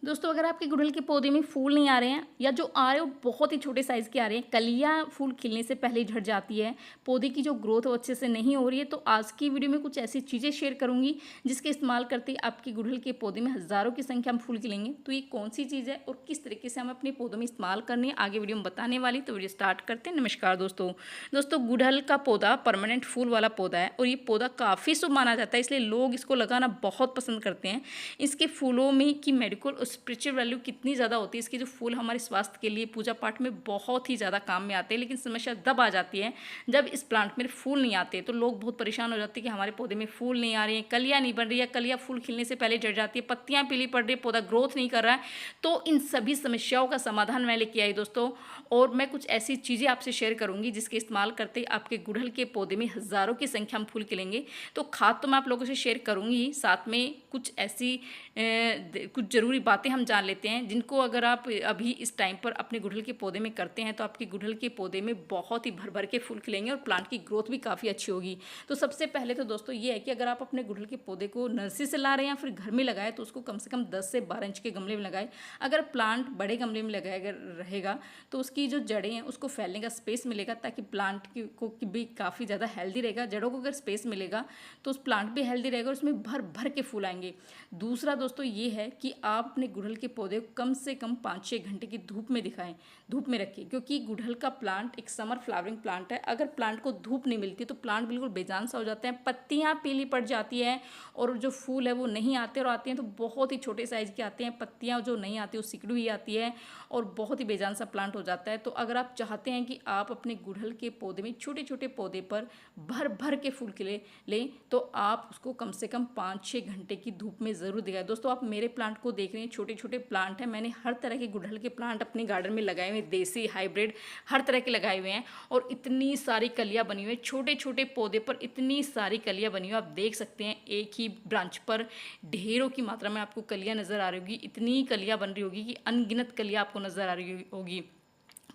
दोस्तों अगर आपके गुड़हल के पौधे में फूल नहीं आ रहे हैं या जो आ रहे हैं वो बहुत ही छोटे साइज़ के आ रहे हैं, कलियाँ फूल खिलने से पहले ही झड़ जाती है, पौधे की जो ग्रोथ वो अच्छे से नहीं हो रही है, तो आज की वीडियो में कुछ ऐसी चीज़ें शेयर करूंगी जिसके इस्तेमाल करते ही आपके गुड़हल के पौधे में हज़ारों की संख्या में फूल खिलेंगे। तो ये कौन सी चीज़ है और किस तरीके से हमें अपने पौधों में इस्तेमाल करनी है आगे वीडियो में बताने वाली, तो वीडियो स्टार्ट करते हैं। नमस्कार दोस्तों गुड़हल का पौधा परमानेंट फूल वाला पौधा है और ये पौधा काफ़ी शुभ माना जाता है, इसलिए लोग इसको लगाना बहुत पसंद करते हैं। इसके फूलों में की मेडिकल और स्पिरिचुअल वैल्यू कितनी ज़्यादा होती है, इसके जो फूल हमारे स्वास्थ्य के लिए पूजा पाठ में बहुत ही ज़्यादा काम में आते हैं। लेकिन समस्या तब आ जाती है जब इस प्लांट में फूल नहीं आते, तो लोग बहुत परेशान हो जाते हैं कि हमारे पौधे में फूल नहीं आ रही है, कलियाँ नहीं बन रही है, कलियाँ फूल खिलने से पहले झड़ जाती है, पत्तियाँ पीली पड़ रही है, पौधा ग्रोथ नहीं कर रहा है। तो इन सभी समस्याओं का समाधान मैं लेके आई दोस्तों, और मैं कुछ ऐसी चीज़ें आपसे शेयर करूंगी जिसके इस्तेमाल करते आपके गुड़हल के पौधे में हज़ारों की संख्या में फूल खिलेंगे। तो खाद तो मैं आप लोगों से शेयर करूंगी, साथ में कुछ ऐसी कुछ ज़रूरी बातें हम जान लेते हैं जिनको अगर आप अभी इस टाइम पर अपने गुड़हल के पौधे में करते हैं तो आपके गुड़हल के पौधे में बहुत ही भर भर के फूल खिलेंगे और प्लांट की ग्रोथ भी काफ़ी अच्छी होगी। तो सबसे पहले तो दोस्तों ये है कि अगर आप अपने गुड़हल के पौधे को नर्सरी से ला रहे हैं या फिर घर में लगाए तो उसको कम से कम 10 से 12 इंच के गमले में लगाए। अगर प्लांट बड़े गमले में लगाया रहेगा तो उसकी जो जड़ें हैं उसको फैलने का स्पेस मिलेगा, ताकि प्लांट को भी काफ़ी ज़्यादा हेल्दी रहेगा। जड़ों को अगर स्पेस मिलेगा तो उस प्लांट भी हेल्दी रहेगा और उसमें भर भर के फूल आएंगे। दूसरा दोस्तों ये है कि आप अपने गुड़हल के पौधे को कम से कम 5-6 घंटे की धूप में दिखाएं, धूप में रखें, क्योंकि गुड़हल का प्लांट एक समर फ्लावरिंग प्लांट है। अगर प्लांट को धूप नहीं मिलती तो प्लांट बिल्कुल बेजान सा हो जाता है, पत्तियां पीली पड़ जाती है और जो फूल है वो नहीं आते, और आते हैं तो बहुत ही छोटे साइज के आते हैं, पत्तियां जो नहीं आती वो सिकुड़ी हुई आती है और बहुत ही बेजान सा प्लांट हो जाता है। तो अगर आप चाहते हैं कि आप अपने गुड़हल के पौधे में छोटे छोटे पौधे पर भर भर के फूल खिले लें तो आप उसको कम से कम 5-6 घंटे की धूप में ज़रूर दिखाएं। दोस्तों आप मेरे प्लांट को देख रहे हैं, छोटे छोटे प्लांट हैं, मैंने हर तरह के गुड़हल के प्लांट अपने गार्डन में लगाए हुए हैं, देसी हाइब्रिड हर तरह के लगाए हुए हैं, और इतनी सारी कलियां बनी हुई है। छोटे छोटे पौधे पर इतनी सारी कलियां बनी हुई, आप देख सकते हैं एक ही ब्रांच पर ढेरों की मात्रा में आपको कलियां नजर आ रही होगी, इतनी कलियां बन रही होगी कि अनगिनत कलियां आपको नजर आ रही होगी।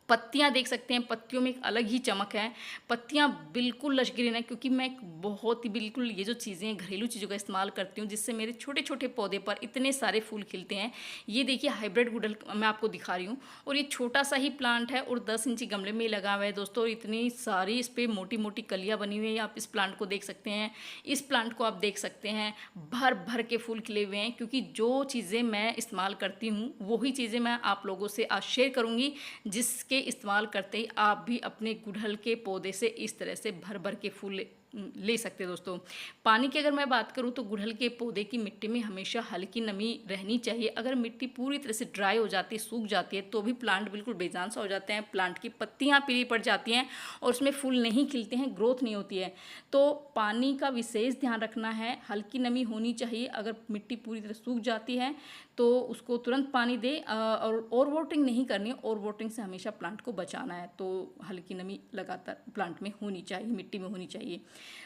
पत्तियां देख सकते हैं, पत्तियों में एक अलग ही चमक है, पत्तियां बिल्कुल लश ग्रीन है, क्योंकि मैं बहुत ही बिल्कुल ये जो चीज़ें घरेलू चीज़ों का इस्तेमाल करती हूँ जिससे मेरे छोटे छोटे पौधे पर इतने सारे फूल खिलते हैं। ये देखिए हाइब्रिड गुड़हल मैं आपको दिखा रही हूँ, और ये छोटा सा ही प्लांट है और 10 इंची गमले में लगा हुआ है दोस्तों। इतनी सारी इस पर मोटी मोटी कलियाँ बनी हुई है, आप इस प्लांट को देख सकते हैं, इस प्लांट को आप देख सकते हैं, भर भर के फूल खिले हुए हैं। क्योंकि जो चीज़ें मैं इस्तेमाल करती हूँ वही चीज़ें मैं आप लोगों से आज शेयर करूँगी, जिसके इस्तेमाल करते ही आप भी अपने गुड़हल के पौधे से इस तरह से भर भर के फूल ले सकते हैं। दोस्तों पानी की अगर मैं बात करूं तो गुड़हल के पौधे की मिट्टी में हमेशा हल्की नमी रहनी चाहिए। अगर मिट्टी पूरी तरह से ड्राई हो जाती है, सूख जाती है, तो भी प्लांट बिल्कुल बेजान सा हो जाते हैं, प्लांट की पत्तियां पीली पड़ जाती हैं और उसमें फूल नहीं खिलते हैं, ग्रोथ नहीं होती है। तो पानी का विशेष ध्यान रखना है, हल्की नमी होनी चाहिए। अगर मिट्टी पूरी तरह सूख जाती है तो उसको तुरंत पानी दे, और ओवर वाटरिंग नहीं करनी है, ओवर वाटरिंग से हमेशा प्लांट को बचाना है। तो हल्की नमी लगातार प्लांट में होनी चाहिए, मिट्टी में होनी चाहिए।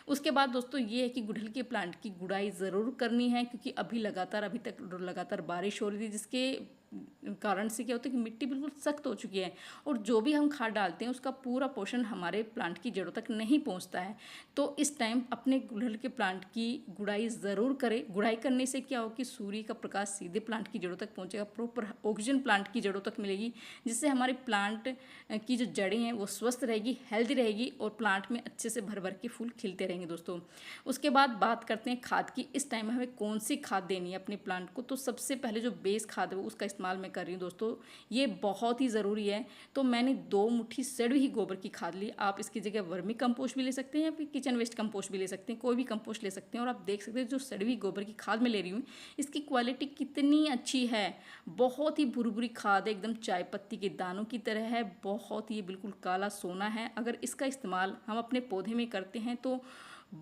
उसके बाद दोस्तों ये है कि गुड़हल के प्लांट की गुड़ाई ज़रूर करनी है, क्योंकि अभी तक लगातार बारिश हो रही थी, जिसके कारण से क्या होता है कि मिट्टी बिल्कुल सख्त हो चुकी है और जो भी हम खाद डालते हैं उसका पूरा पोषण हमारे प्लांट की जड़ों तक नहीं पहुंचता है। तो इस टाइम अपने गुड़हल के प्लांट की गुड़ाई ज़रूर करें। गुड़ाई करने से क्या हो कि सूर्य का प्रकाश सीधे प्लांट की जड़ों तक पहुंचेगा, प्रॉपर ऑक्सीजन प्लांट की जड़ों तक मिलेगी, जिससे हमारे प्लांट की जो जड़ें हैं वो स्वस्थ रहेगी, हेल्दी रहेगी और प्लांट में अच्छे से भर भर के फूल खिलते रहेंगे दोस्तों। उसके बाद बात करते हैं खाद की। इस टाइम हमें कौन सी खाद देनी है अपने प्लांट को, तो सबसे पहले जो बेस खाद है उसका इस्तेमाल मैं कर रही हूँ दोस्तों, ये बहुत ही ज़रूरी है। तो मैंने 2 मुट्ठी सड़ी हुई गोबर की खाद ली। आप इसकी जगह वर्मी कंपोस्ट भी ले सकते हैं या फिर किचन वेस्ट कंपोस्ट भी ले सकते हैं, कोई भी कंपोस्ट ले सकते हैं। और आप देख सकते हैं जो सड़ी हुई गोबर की खाद मैं ले रही हूँ इसकी क्वालिटी कितनी अच्छी है, बहुत ही भुरभुरी खाद है, एकदम चाय पत्ती के दानों की तरह है, बहुत ही बिल्कुल काला सोना है। अगर इसका इस्तेमाल हम अपने पौधे में करते हैं तो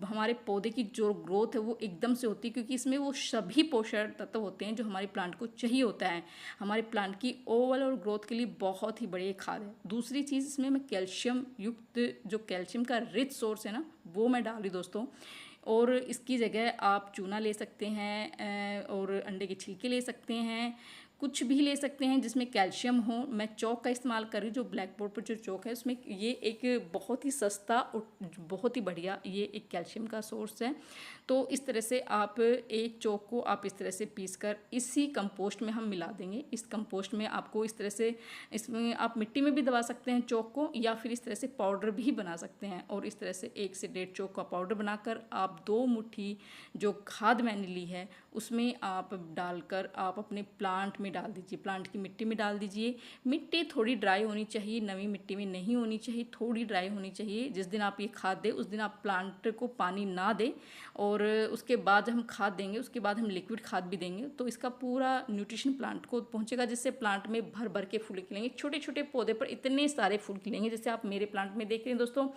हमारे पौधे की जो ग्रोथ है वो एकदम से होती है, क्योंकि इसमें वो सभी पोषक तत्व होते हैं जो हमारे प्लांट को चाहिए होता है। हमारे प्लांट की ओवरऑल और ग्रोथ के लिए बहुत ही बढ़िया खाद है। दूसरी चीज़ इसमें मैं कैल्शियम युक्त, जो कैल्शियम का रिच सोर्स है ना, वो मैं डाल रही दोस्तों। और इसकी जगह आप चूना ले सकते हैं और अंडे के छिलके ले सकते हैं, कुछ भी ले सकते हैं जिसमें कैल्शियम हो। मैं चौक का इस्तेमाल कर रही हूँ, जो ब्लैक बोर्ड पर जो चौक है उसमें ये एक बहुत ही सस्ता और बहुत ही बढ़िया ये एक कैल्शियम का सोर्स है। तो इस तरह से आप एक चौक को आप इस तरह से पीस कर इसी कंपोस्ट में हम मिला देंगे। इस कंपोस्ट में आपको इस तरह से, इसमें आप मिट्टी में भी दबा सकते हैं चौक को, या फिर इस तरह से पाउडर भी बना सकते हैं। और इस तरह से 1 से 1.5 चौक का पाउडर बनाकर आप 2 मुट्ठी जो खाद मैंने ली है उसमें आप डालकर आप अपने प्लांट में डाल दीजिए, प्लांट की मिट्टी में डाल दीजिए। मिट्टी थोड़ी ड्राई होनी चाहिए, नमी मिट्टी में नहीं होनी चाहिए, थोड़ी ड्राई होनी चाहिए। जिस दिन आप ये खाद दें उस दिन आप प्लांट को पानी ना दें, और उसके बाद हम खाद देंगे, उसके बाद हम लिक्विड खाद भी देंगे, तो इसका पूरा न्यूट्रिशन प्लांट को पहुंचेगा, जिससे प्लांट में भर भर के फूल खिलेंगे। छोटे छोटे पौधे पर इतने सारे फूल खिलेंगे, जैसे आप मेरे प्लांट में देख रहे हैं दोस्तों,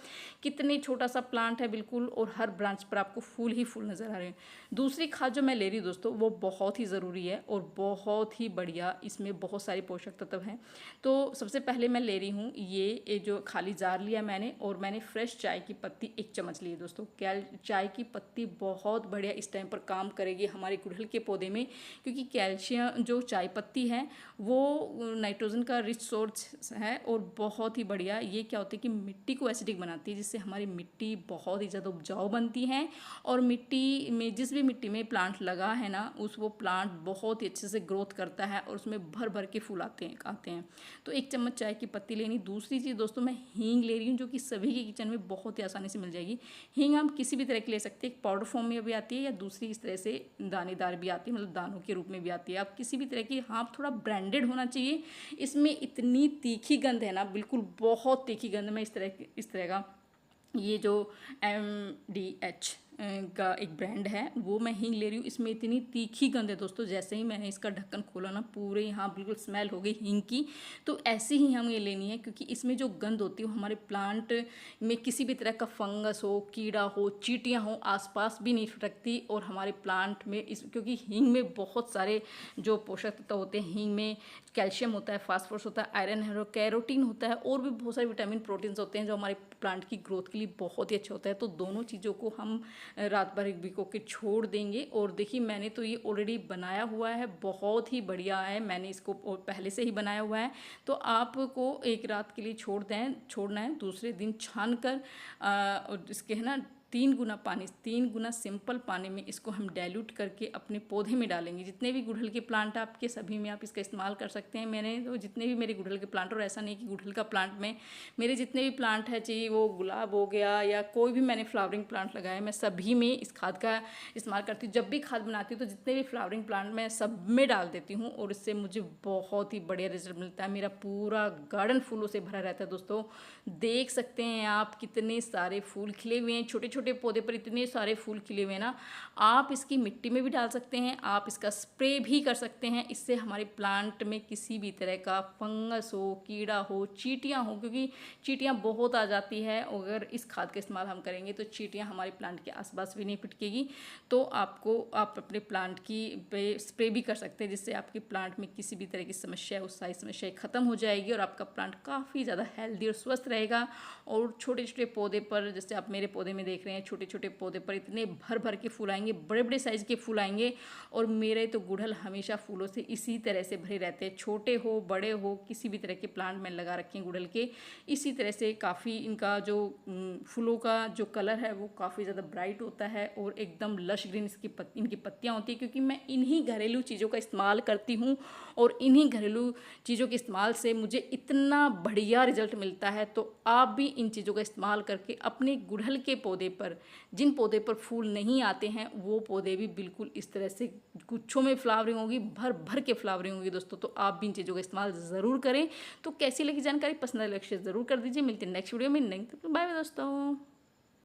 कितने छोटा सा प्लांट है बिल्कुल, और हर ब्रांच पर आपको फूल ही फूल नज़र आ रहे हैं। दूसरी खाद जो मैं ले रही हूँ दोस्तों वो बहुत ही ज़रूरी है और बहुत ही बढ़िया, इसमें बहुत सारे पोषक तत्व हैं। तो सबसे पहले मैं ले रही हूँ ये जो खाली जार लिया मैंने, और मैंने फ्रेश चाय की पत्ती 1 चम्मच ली है दोस्तों। चाय की पत्ती बहुत बढ़िया इस टाइम पर काम करेगी हमारे गुड़हल के पौधे में, क्योंकि कैल्शियम जो चाय पत्ती है वो नाइट्रोजन का रिच सोर्स है, और बहुत ही बढ़िया ये क्या होता है कि मिट्टी को एसिडिक बनाती है, जिससे हमारी मिट्टी बहुत ही ज़्यादा उपजाऊ बनती है। और मिट्टी में, जिस भी मिट्टी में प्लांट लगा है ना, वो प्लांट बहुत ही अच्छे से ग्रोथ करता है और उसमें भर भर के फूल आते हैं। तो 1 चम्मच चाय की पत्ती लेनी। दूसरी चीज़ दोस्तों मैं हींग ले रही हूँ, जो कि सभी के किचन में बहुत ही आसानी से मिल जाएगी। हींग हम किसी भी तरह की ले सकते हैं, पाउडर फॉर्म में भी आती है या दूसरी इस तरह से दानेदार भी आती है, मतलब दानों के रूप में भी आती है। आप किसी भी तरह की, हाँ थोड़ा ब्रांडेड होना चाहिए। इसमें इतनी तीखी गंध है ना, बिल्कुल बहुत तीखी गंध में इस तरह का ये जो MDH का एक ब्रांड है वो मैं हींग ले रही हूँ। इसमें इतनी तीखी गंध है दोस्तों, जैसे ही मैंने इसका ढक्कन खोला ना, पूरे यहाँ बिल्कुल स्मेल हो गई हींग की। तो ऐसी ही हमें लेनी है, क्योंकि इसमें जो गंध होती है वो हमारे प्लांट में किसी भी तरह का फंगस हो, कीड़ा हो, चींटियाँ हो, आसपास भी नहीं फटकती। और हमारे प्लांट में क्योंकि हींग में बहुत सारे जो पोषक तत्व होते हैं, हींग में कैल्शियम होता है, फास्फोरस होता है, आयरन है, कैरोटीन होता है, और भी बहुत सारे विटामिन प्रोटीन्स होते हैं जो हमारे प्लांट की ग्रोथ के लिए बहुत ही अच्छा होता है। तो दोनों चीज़ों को हम रात भर भिगो के छोड़ देंगे। और देखिए मैंने तो ये ऑलरेडी बनाया हुआ है, बहुत ही बढ़िया है, मैंने इसको पहले से ही बनाया हुआ है। तो आपको एक रात के लिए छोड़ना है, दूसरे दिन छान कर इसके है ना 3 गुना सिंपल पानी में इसको हम डाइल्यूट करके अपने पौधे में डालेंगे। जितने भी गुड़हल के प्लांट आपके, सभी में आप इसका इस्तेमाल कर सकते हैं। मैंने तो जितने भी मेरे गुड़हल के प्लांट, और ऐसा नहीं कि गुड़हल का प्लांट में मेरे जितने भी प्लांट है, चाहिए वो गुलाब हो गया या कोई भी मैंने फ्लावरिंग प्लांट लगाया, मैं सभी में इस खाद का इस्तेमाल करती हूँ। जब भी खाद बनाती हूँ तो जितने भी फ्लावरिंग प्लांट मैं सब में डाल देती हूँ, और इससे मुझे बहुत ही बढ़िया रिजल्ट मिलता है। मेरा पूरा गार्डन फूलों से भरा रहता है दोस्तों। देख सकते हैं आप कितने सारे फूल खिले हुए हैं, छोटे छोटे पौधे पर इतने सारे फूल खिले हुए हैं ना। आप इसकी मिट्टी में भी डाल सकते हैं, आप इसका स्प्रे भी कर सकते हैं। इससे हमारे प्लांट में किसी भी तरह का फंगस हो, कीड़ा हो, चींटियाँ हो, क्योंकि चींटियाँ बहुत आ जाती है, अगर इस खाद का इस्तेमाल हम करेंगे तो चींटियाँ हमारे प्लांट के आसपास भी नहीं पिटकेगी। तो आप अपने प्लांट की पे स्प्रे भी कर सकते हैं, जिससे आपके प्लांट में किसी भी तरह की समस्या, उस सारी समस्या ख़त्म हो जाएगी और आपका प्लांट काफ़ी ज़्यादा हेल्दी और स्वस्थ रहेगा। और छोटे छोटे पौधे पर, जैसे आप मेरे पौधे में देख रहे हैं, छोटे छोटे पौधे पर इतने भर भर के फूल आएंगे, बड़े बड़े साइज़ के फूल आएंगे। और मेरे तो गुड़हल हमेशा फूलों से इसी तरह से भरे रहते हैं, छोटे हो बड़े हो, किसी भी तरह के प्लांट में लगा रखे हैं गुड़हल के। इसी तरह से काफ़ी इनका जो फूलों का जो कलर है वो काफ़ी ज़्यादा ब्राइट होता है और एकदम लश ग्रीन इनकी पत्तियाँ होती हैं, क्योंकि मैं इन्हीं घरेलू चीज़ों का इस्तेमाल करती हूँ और इन्हीं घरेलू चीज़ों के इस्तेमाल से मुझे इतना बढ़िया रिजल्ट मिलता है। तो आप भी इन चीज़ों का इस्तेमाल करके अपने गुड़हल के पौधे पर, जिन पौधे पर फूल नहीं आते हैं, वो पौधे भी बिल्कुल इस तरह से गुच्छों में फ्लावरिंग होगी, भर भर के फ्लावरिंग होगी दोस्तों। तो आप भी इन चीज़ों का इस्तेमाल ज़रूर करें। तो कैसी लगी जानकारी, पसंद लक्ष्य ज़रूर कर दीजिए। मिलते हैं नेक्स्ट वीडियो में। नहीं तो बाय बाय दोस्तों।